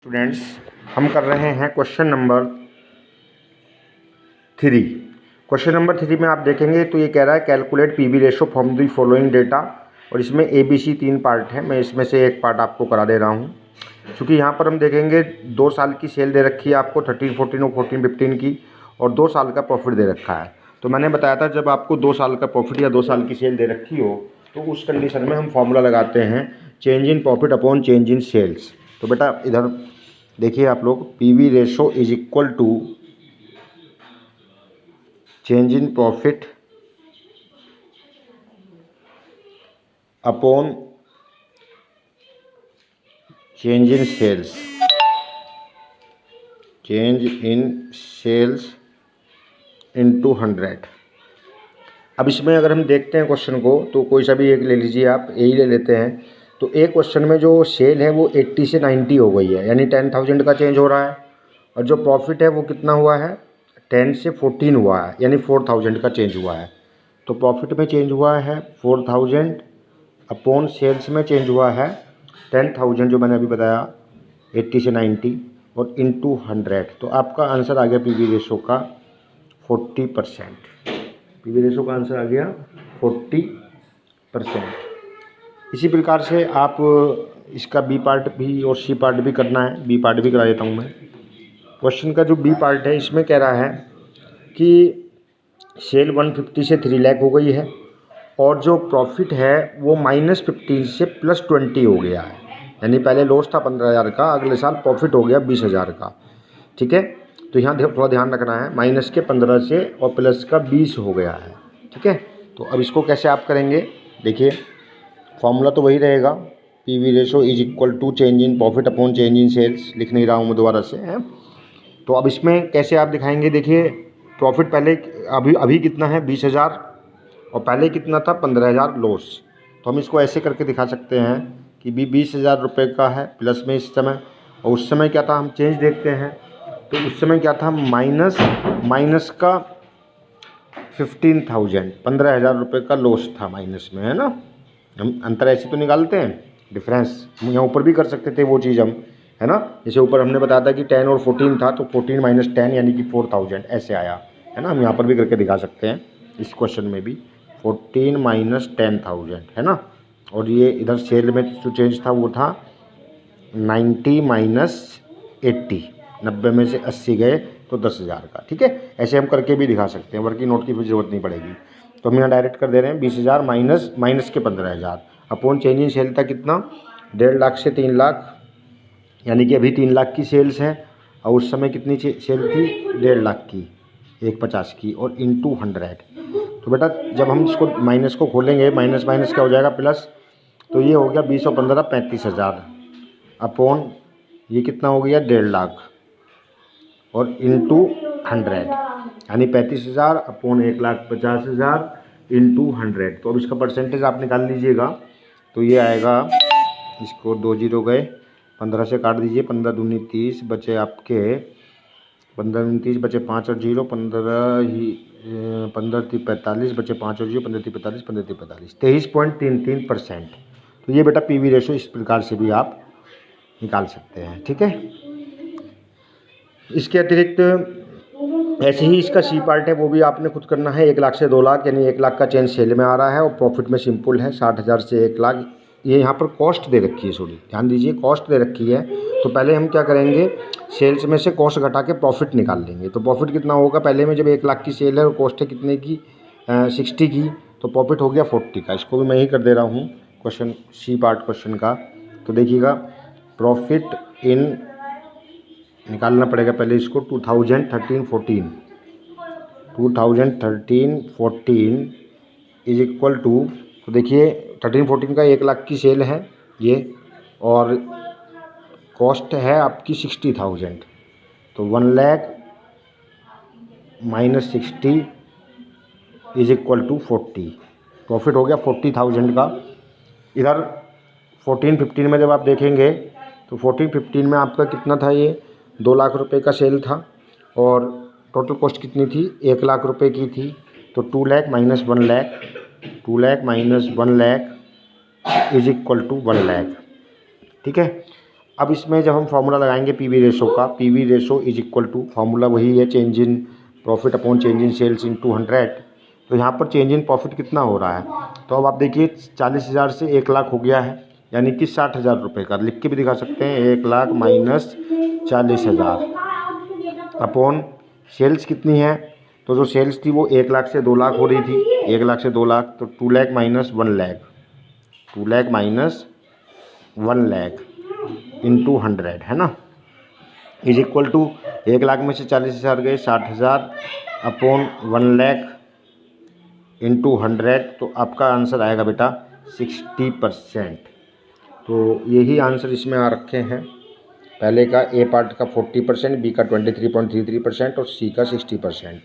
Students, हम कर रहे हैं क्वेश्चन नंबर 3। क्वेश्चन नंबर 3 में आप देखेंगे तो ये कह रहा है calculate PV ratio from the following data, और इसमें ABC 3 पार्ट है। मैं इसमें से एक पार्ट आपको करा दे रहा हूँ। क्योंकि यहाँ पर हम देखेंगे 2 साल की सेल दे रखी है आपको 13, 14 और 14, 15 की, और 2 साल का प्रॉफिट दे रखा है। तो मैंने बताया था जब आपको 2 साल का प्रॉफिट या 2 साल की सेल दे रखी हो तो उस कंडीशन में हम फॉर्मूला लगाते हैं change in profit upon change in sales. तो बेटा इधर देखिए आप लोग, PV ratio is equal to change in profit upon change in sales, change in sales into 100। अब इसमें अगर हम देखते हैं क्वेश्चन को तो कोई सा भी एक ले लीजिए, आप यही ले लेते हैं। तो एक क्वेश्चन में जो सेल है वो 80 से 90 हो गई है, यानी 10,000 का चेंज हो रहा है। और जो प्रॉफिट है वो कितना हुआ है, 10 से 14 हुआ है, यानी 4,000 का चेंज हुआ है। तो प्रॉफिट में चेंज हुआ है 4,000 अपॉन सेल्स में चेंज हुआ है 10,000, जो मैंने अभी बताया 80 से 90 और इंटू 100। तो आपका आंसर आ गया पीवी रेशो का 40%। पीवी रेशो का आंसर आ गया 40%। इसी प्रकार से आप इसका बी पार्ट भी और सी पार्ट भी करना है। बी पार्ट भी करा देता हूँ मैं। क्वेश्चन का जो बी पार्ट है इसमें कह रहा है कि सेल 150 से 3 लाख हो गई है, और जो प्रॉफिट है वो -15 से +20 हो गया है। यानी पहले लॉस था 15,000 का, अगले साल प्रॉफिट हो गया 20,000 का। ठीक है, तो यहाँ थोड़ा ध्यान रखना है, माइनस के 15 से और प्लस का 20 हो गया है। ठीक है, तो अब इसको कैसे आप करेंगे, देखिए फॉर्मूला तो वही रहेगा, PV ratio is equal to change in profit upon change in sales. लिख नहीं रहा हूँ मैं दोबारा से है। तो अब इसमें कैसे आप दिखाएंगे, देखिए प्रॉफिट पहले अभी कितना है 20,000, और पहले कितना था 15,000 लॉस। तो हम इसको ऐसे करके दिखा सकते हैं कि 20,000 रुपये का है प्लस में इस समय, और उस समय क्या था हम चेंज देखते हैं। तो उस समय क्या था, माइनस का 15,000 रुपये का लॉस था माइनस में, है ना। हम अंतर ऐसे तो निकालते हैं, डिफरेंस हम यहाँ ऊपर भी कर सकते थे वो चीज़ हम, है ना। जैसे ऊपर हमने बताया था कि 10 और 14 था, तो 14 माइनस 10 यानी कि 4,000 ऐसे आया, है ना। हम यहाँ पर भी करके दिखा सकते हैं, इस क्वेश्चन में भी 14 माइनस 10,000, है ना। और ये इधर सेल में जो चेंज था वो था 90 माइनस 80, 90 में से 80 गए तो 10,000 का। ठीक है, ऐसे हम करके भी दिखा सकते हैं, वर्किंग नोट की फिर जरूरत नहीं पड़ेगी। तो हम यहाँ डायरेक्ट कर दे रहे हैं 20,000 माइनस के 15,000 अपॉन चेंज इन सेल था कितना, 1.5 लाख से 3 लाख, यानी कि अभी 3 लाख की सेल्स है, और उस समय कितनी सेल थी 1.5 लाख की, 150 की, और इंटू 100। तो बेटा जब हम इसको माइनस को खोलेंगे, माइनस माइनस क्या हो जाएगा प्लस, तो ये हो गया 20 और 15 35,000 अपॉन ये कितना हो गया 1.5 लाख, और इंटू 100, यानी 35,000 अपॉन 1,50,000 इंटू 100। तो अब इसका परसेंटेज आप निकाल लीजिएगा। तो ये आएगा, इसको 2 जीरो गए, 15 से काट दीजिए, 15 दूनी 30 बचे आपके, 15 दूनी 30 बचे 5 और 0, 15 ही 15 × 45 बचे 5 और 0, 15 × 45, 15 × 45, 23.33%। तो ये बेटा पीवी रेशो इस प्रकार से भी आप निकाल सकते हैं। ठीक है, इसके अतिरिक्त ऐसे ही इसका सी पार्ट है, वो भी आपने खुद करना है। 1 लाख से 2 लाख, यानी 1 लाख का चेंज सेल में आ रहा है, और प्रॉफिट में सिंपल है 60,000 से 1 लाख। ये यहाँ पर कॉस्ट दे रखी है, सॉरी ध्यान दीजिए, कॉस्ट दे रखी है। तो पहले हम क्या करेंगे, सेल्स में से कॉस्ट घटा के प्रॉफिट निकाल लेंगे। तो प्रॉफिट कितना होगा, पहले में जब 1 लाख की सेल है और कॉस्ट है कितने की 60 की, तो प्रॉफिट हो गया 40 का। इसको भी मैं ही कर दे रहा हूँ क्वेश्चन, सी पार्ट क्वेश्चन का। तो देखिएगा प्रॉफिट इन निकालना पड़ेगा पहले इसको, 2013-14 इज इक्वल टू, तो देखिए 13-14 का 1 लाख की सेल है ये, और कॉस्ट है आपकी 60,000, तो 1 lakh minus 60 is equal to 40। Profit हो गया 40,000 का। इधर 14-15 में जब आप देखेंगे तो 14-15 में आपका कितना था, ये 2 लाख रुपए का सेल था, और टोटल कॉस्ट कितनी थी 1 लाख रुपए की थी। तो 2 lakh minus 1 lakh, 2 lakh minus 1 lakh is equal to 1 lakh. ठीक है, अब इसमें जब हम फार्मूला लगाएंगे पीवी रेशो का, PV ratio is equal to, formula वही है, change in profit upon change in sales in 200। तो यहाँ पर चेंज इन प्रॉफिट कितना हो रहा है, तो अब आप देखिए 40,000 से 1,00,000 हो गया है, यानी कि 60,000 रुपये का लिख के भी दिखा सकते हैं, 1,00,000 माइनस 40,000 अपॉन सेल्स कितनी है, तो जो सेल्स थी वो 1,00,000 से 2,00,000 हो रही थी, 1,00,000 से 2,00,000, तो 2,00,000 माइनस 1,00,000, 2,00,000 माइनस 1,00,000 इंटू 100 है ना, इज इक्वल टू 1,00,000 में से 40,000 गए 60,000 अपॉन 1,00,000 इंटू 100, तो आपका आंसर आएगा बेटा 60%। तो यही आंसर इसमें आ रखे हैं, पहले का ए पार्ट का 40%, बी का 23.33% और सी का 60%।